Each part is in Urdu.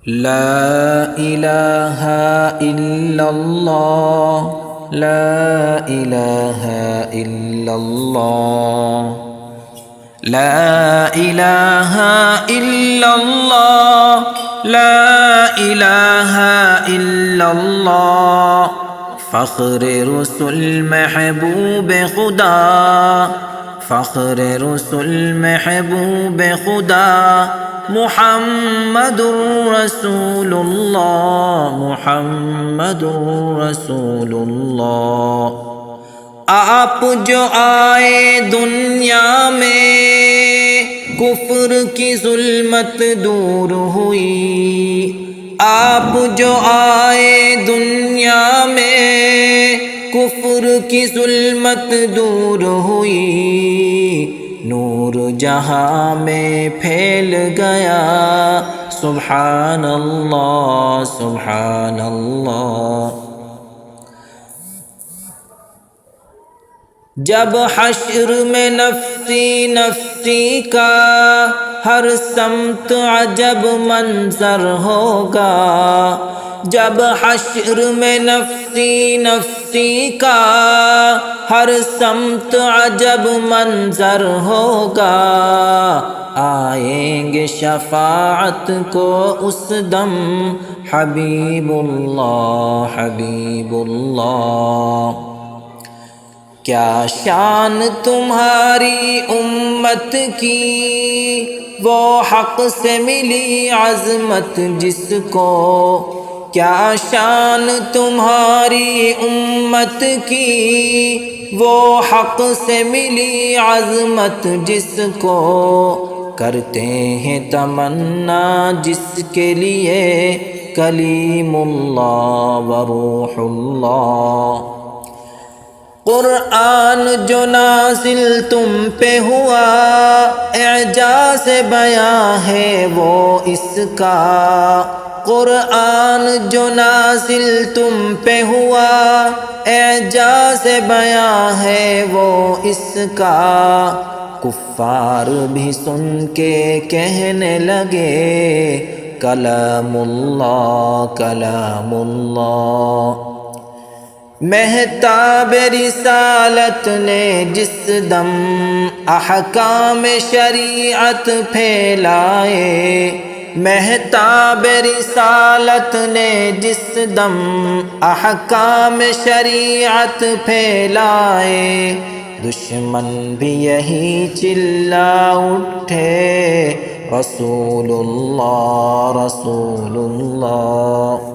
لا إله إلا الله لا إله إلا الله لا إله إلا الله لا إله إلا الله فخر رسول محبوب خدا فخر رسول محبوب خدا محمد رسول اللہ محمد رسول اللہ۔ آپ جو آئے دنیا میں کفر کی ظلمت دور ہوئی، آپ جو آئے دنیا میں کفر کی ظلمت دور ہوئی، نور جہاں میں پھیل گیا سبحان اللہ سبحان اللہ۔ جب حشر میں نفسی نفسی کا ہر سمت عجب منظر ہوگا، جب حشر میں نفسی نفسی کا ہر سمت عجب منظر ہوگا، آئیں گے شفاعت کو اس دم حبیب اللہ حبیب اللہ۔ کیا شان تمہاری امت کی وہ حق سے ملی عظمت جس کو، کیا شان تمہاری امت کی وہ حق سے ملی عظمت جس کو، کرتے ہیں تمنا جس کے لیے کلیم اللہ و روح اللہ۔ قرآن جو نازل تم پہ ہوا اعجاز بیاں ہے وہ اس کا، قرآن جو نازل تم پہ ہوا اعجاز بیاں ہے وہ اس کا، کفار بھی سن کے کہنے لگے کلام اللہ کلام اللہ۔ مہتاب رسالت نے جس دم احکام شریعت پھیلائے، مہتاب رسالت نے جس دم احکام شریعت پھیلائے، دشمن بھی یہی چلا اٹھے رسول اللہ رسول اللہ۔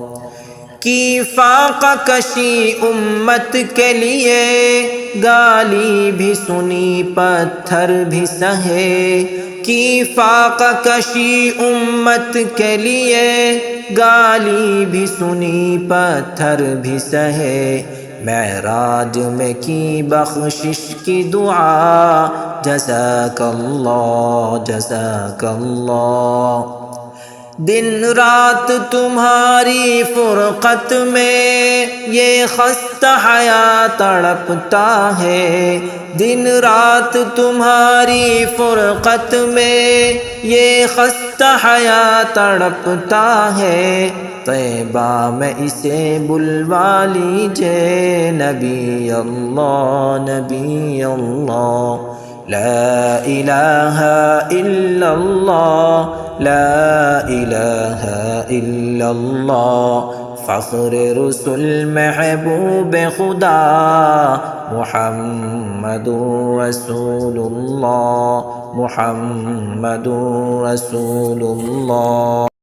کی فاقہ کشی امت کے لیے گالی بھی سنی پتھر بھی سہے، کی فاقہ کشی امت کے لیے گالی بھی سنی پتھر بھی سہے، معراج میں کی بخشش کی دعا جزاک اللہ جزاک اللہ۔ دن رات تمہاری فرقت میں یہ خستہ حیا تڑپتا ہے، دن رات تمہاری فرقت میں یہ خستہ حیا تڑپتا ہے، طیبہ میں اسے بلوا لیجئے نبی اللہ نبی اللہ۔ لا الہ الا اللہ لا الہ الا اللہ فخر رسول محبوب خدا محمد رسول اللہ محمد رسول اللہ۔